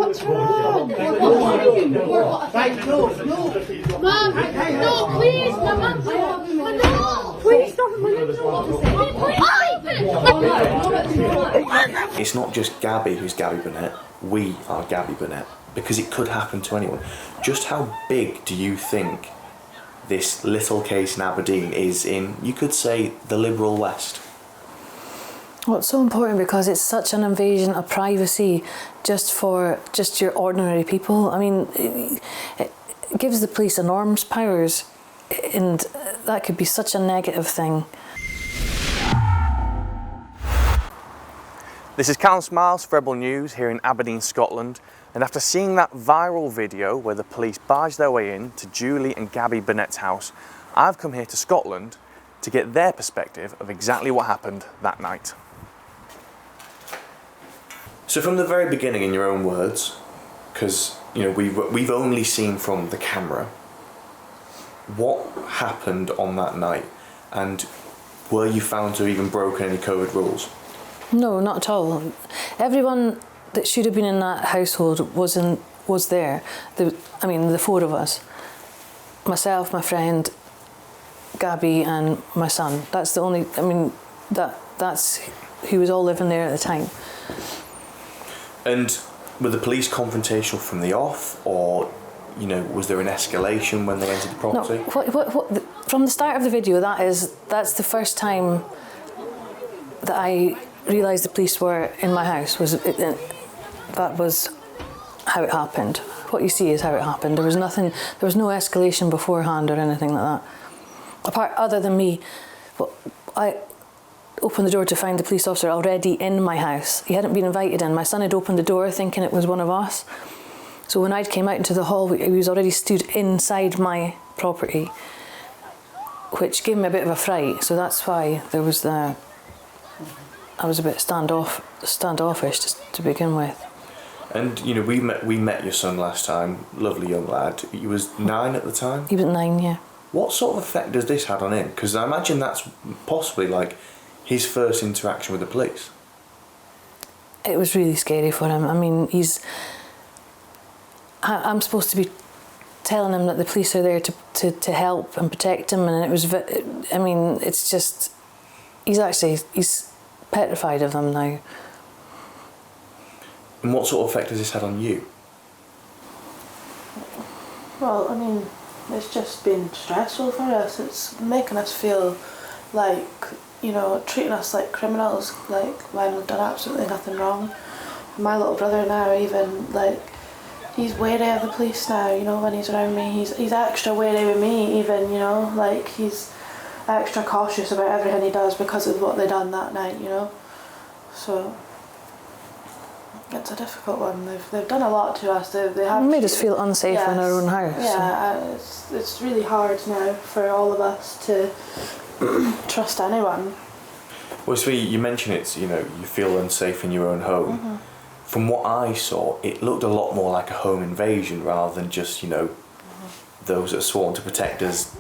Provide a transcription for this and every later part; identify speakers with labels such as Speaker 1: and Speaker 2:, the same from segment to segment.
Speaker 1: What's wrong? Right, no. Mum, no, please, Mum, no, please stop it.
Speaker 2: It's not just Gabby who's Gabby Burnett, we are Gabby Burnett, because it could happen to anyone. Just how big do you think this little case in Aberdeen is in, you could say, the liberal West?
Speaker 3: Well, it's so important because it's such an invasion of privacy just your ordinary people. I mean, it gives the police enormous powers, and that could be such a negative thing.
Speaker 2: This is Callum Smiles for Rebel News here in Aberdeen, Scotland, and after seeing that viral video where the police barged their way in to Julie and Gabby Burnett's house, I've come here to Scotland to get their perspective of exactly what happened that night. So from the very beginning, in your own words, because you know we've only seen from the camera, what happened on that night, and were you found to have even broken any COVID rules?
Speaker 3: No, not at all. Everyone that should have been in that household was there. The four of us, myself, my friend, Gabby, and my son. That's the only. That's who was all living there at the time.
Speaker 2: And were the police confrontational from the off, or was there an escalation when they entered the property?
Speaker 3: No, from the start of the video, that's the first time that I realised the police were in my house. That was how it happened. What you see is how it happened. There was no escalation beforehand or anything like that. Other than me, I opened the door to find the police officer already in my house. He hadn't been invited in. My son had opened the door thinking it was one of us. So when I came out into the hall, he was already stood inside my property, which gave me a bit of a fright. So that's why I was a bit standoffish just to begin with.
Speaker 2: And we met your son last time, lovely young lad. He was 9 at the time?
Speaker 3: He was 9, yeah.
Speaker 2: What sort of effect does this have on him? Because I imagine that's possibly like his first interaction with the police.
Speaker 3: It was really scary for him. I mean, I'm supposed to be telling him that the police are there to help and protect him, and it's just, he's petrified of them now.
Speaker 2: And what sort of effect has this had on you?
Speaker 4: Well, it's just been stressful for us. It's making us feel like, treating us like criminals, like when we've done absolutely nothing wrong. My little brother now, even, he's wary of the police now, when he's around me. He's extra wary with me, even, he's extra cautious about everything he does because of what they done that night, So it's a difficult one. They've done a lot to us. They have
Speaker 3: made us feel unsafe in our own house.
Speaker 4: Yeah, it's really hard now for all of us to trust anyone.
Speaker 2: Well, so you mentioned it's you feel unsafe in your own home.
Speaker 4: Mm-hmm.
Speaker 2: From what I saw, it looked a lot more like a home invasion rather than just those that are sworn to protect us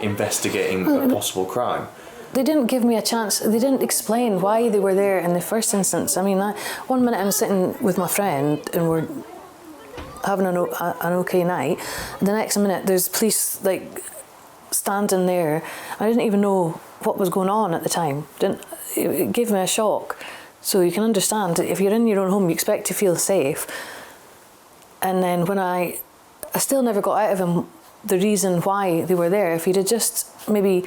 Speaker 2: investigating a possible crime.
Speaker 3: They didn't give me a chance. They didn't explain why they were there in the first instance. One minute I'm sitting with my friend and we're having an okay night, and the next minute there's police standing there. I didn't even know what was going on at the time. It gave me a shock. So you can understand, if you're in your own home, you expect to feel safe. And then when I still never got out of him the reason why they were there. If he'd have just maybe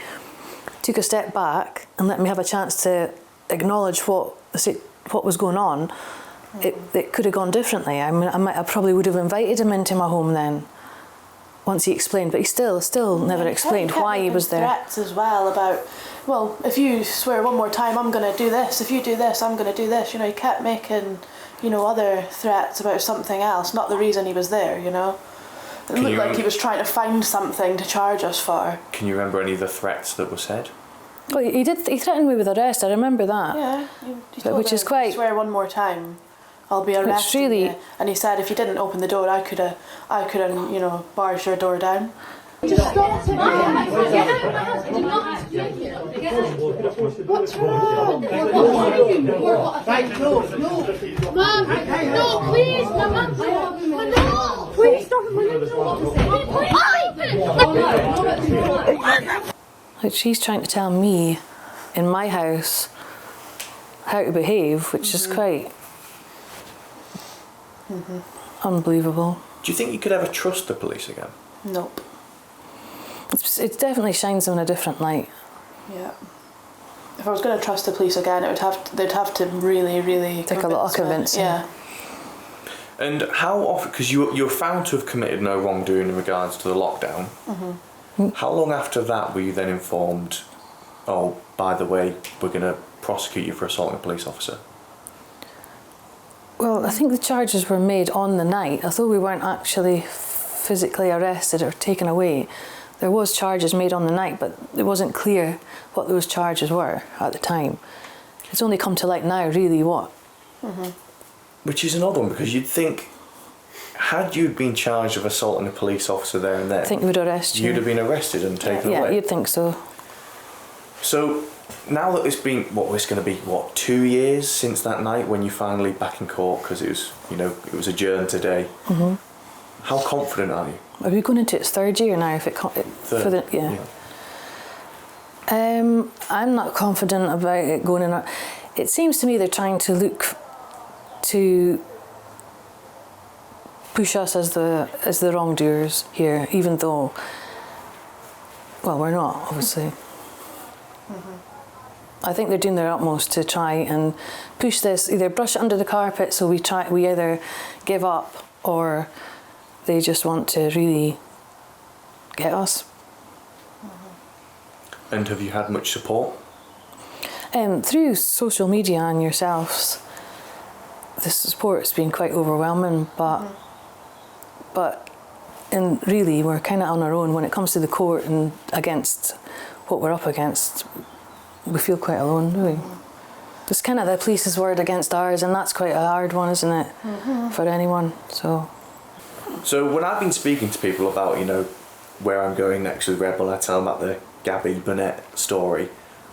Speaker 3: took a step back and let me have a chance to acknowledge what was going on, it could have gone differently. I probably would have invited him into my home then, once he explained, but he still never explained why he was there.
Speaker 4: Threats as well about, well, if you swear one more time, I'm going to do this. If you do this, I'm going to do this. He kept making, other threats about something else, not the reason he was there. It looked like he was trying to find something to charge us for.
Speaker 2: Can you remember any of the threats that were said?
Speaker 3: Well, he did. He threatened me with arrest. I remember that.
Speaker 4: Yeah, he told
Speaker 3: which
Speaker 4: me,
Speaker 3: is quite.
Speaker 4: Swear one more time, I'll be arresting you. And he said if you didn't open the door, I could have, barged your door down.
Speaker 1: Just stop it. What's wrong? Right, no, no. Mom, no, please, Mama. No, please stop it.
Speaker 3: Like she's trying to tell me in my house how to behave, which is quite unbelievable.
Speaker 2: Do you think you could ever trust the police again?
Speaker 4: Nope.
Speaker 3: It definitely shines them in a different light.
Speaker 4: Yeah. If I was going to trust the police again, they'd have to really, really
Speaker 3: Take a lot of convincing.
Speaker 4: Yeah.
Speaker 2: And how often, because you're found to have committed no wrongdoing in regards to the lockdown, how long after that were you then informed, oh, by the way, we're going to prosecute you for assaulting a police officer?
Speaker 3: Well, I think the charges were made on the night, although we weren't actually physically arrested or taken away. There was charges made on the night, but it wasn't clear what those charges were at the time. It's only come to light now, really, what?
Speaker 2: Which is another one, because you'd think, had you been charged of assaulting a police officer there and then,
Speaker 3: I think they would arrest you.
Speaker 2: you'd have been arrested and taken
Speaker 3: Yeah,
Speaker 2: away.
Speaker 3: you'd think so.
Speaker 2: So, now that it's been, it's going to be, 2 years since that night when you finally back in court, because it was, it was adjourned today. How confident are you?
Speaker 3: Are we going into its third year now? If it for the I'm not confident about it going in. It seems to me they're trying to look to push us as the wrongdoers here, even though, well, we're not, obviously. I think they're doing their utmost to try and push this, either brush it under the carpet, so we either give up, or they just want to really get us.
Speaker 2: And have you had much support?
Speaker 3: Through social media and yourselves, the support's been quite overwhelming, but and really we're kind of on our own when it comes to the court and against what we're up against. We feel quite alone, really. It's kind of the police's word against ours, and that's quite a hard one, isn't it, for anyone? So
Speaker 2: when I've been speaking to people about, where I'm going next with Rebel, I tell them about the Gabby Burnett story.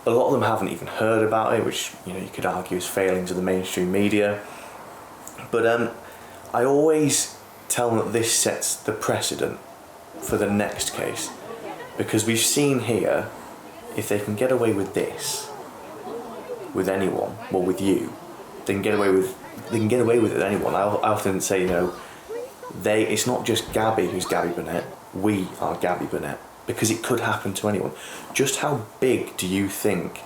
Speaker 2: A lot of them haven't even heard about it, which, you could argue is failings of the mainstream media. But I always tell them that this sets the precedent for the next case. Because we've seen here, if they can get away with this, with anyone, well, with you, they can get away with it with anyone. I often say, it's not just Gabby who's Gabby Burnett, we are Gabby Burnett, because it could happen to anyone. Just how big do you think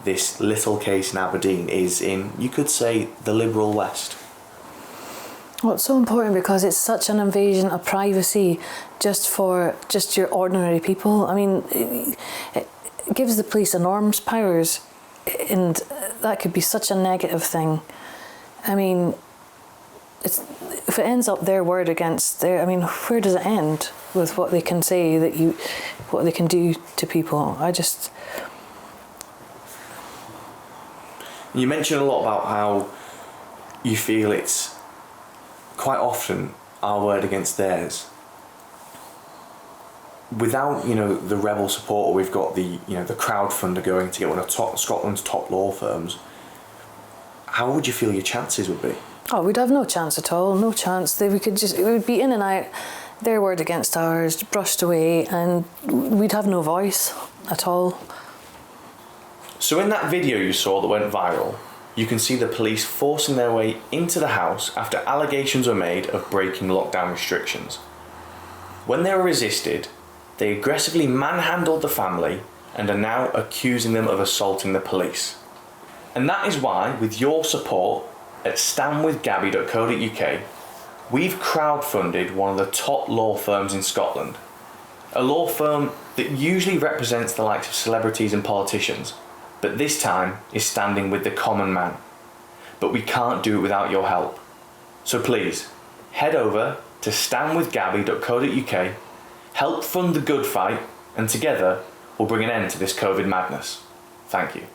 Speaker 2: this little case in Aberdeen is in, you could say, the liberal West?
Speaker 3: well, it's so important because it's such an invasion of privacy just for your ordinary people. I mean, it gives the police enormous powers, and that could be such a negative thing. I mean, if it ends up their word against their, I mean, where does it end with what they can say, what they can do to people?
Speaker 2: You mentioned a lot about how you feel it's quite often our word against theirs. Without, the Rebel support, we've got the crowdfunder going to get one of Scotland's top law firms. How would you feel your chances would be?
Speaker 3: Oh, we'd have no chance at all, no chance. It would be in and out, their word against ours, brushed away, and we'd have no voice at all.
Speaker 2: So in that video you saw that went viral, you can see the police forcing their way into the house after allegations were made of breaking lockdown restrictions. When they were resisted, they aggressively manhandled the family and are now accusing them of assaulting the police. And that is why, with your support at standwithgabby.co.uk, we've crowdfunded one of the top law firms in Scotland. A law firm that usually represents the likes of celebrities and politicians, but this time is standing with the common man. But we can't do it without your help. So please, head over to standwithgabby.co.uk, help fund the good fight, and together we'll bring an end to this COVID madness. Thank you.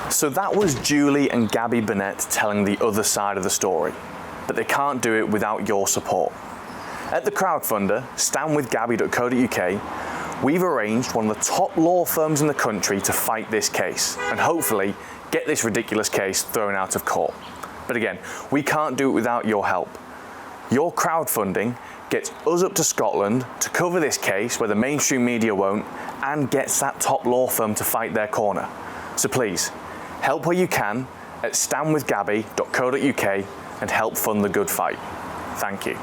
Speaker 2: So that was Julie and Gabby Burnett telling the other side of the story, but they can't do it without your support. At the crowdfunder, standwithgabby.co.uk, we've arranged one of the top law firms in the country to fight this case and hopefully get this ridiculous case thrown out of court. But again, we can't do it without your help. Your crowdfunding gets us up to Scotland to cover this case where the mainstream media won't, and gets that top law firm to fight their corner. So please, help where you can at standwithgabby.co.uk and help fund the good fight. Thank you.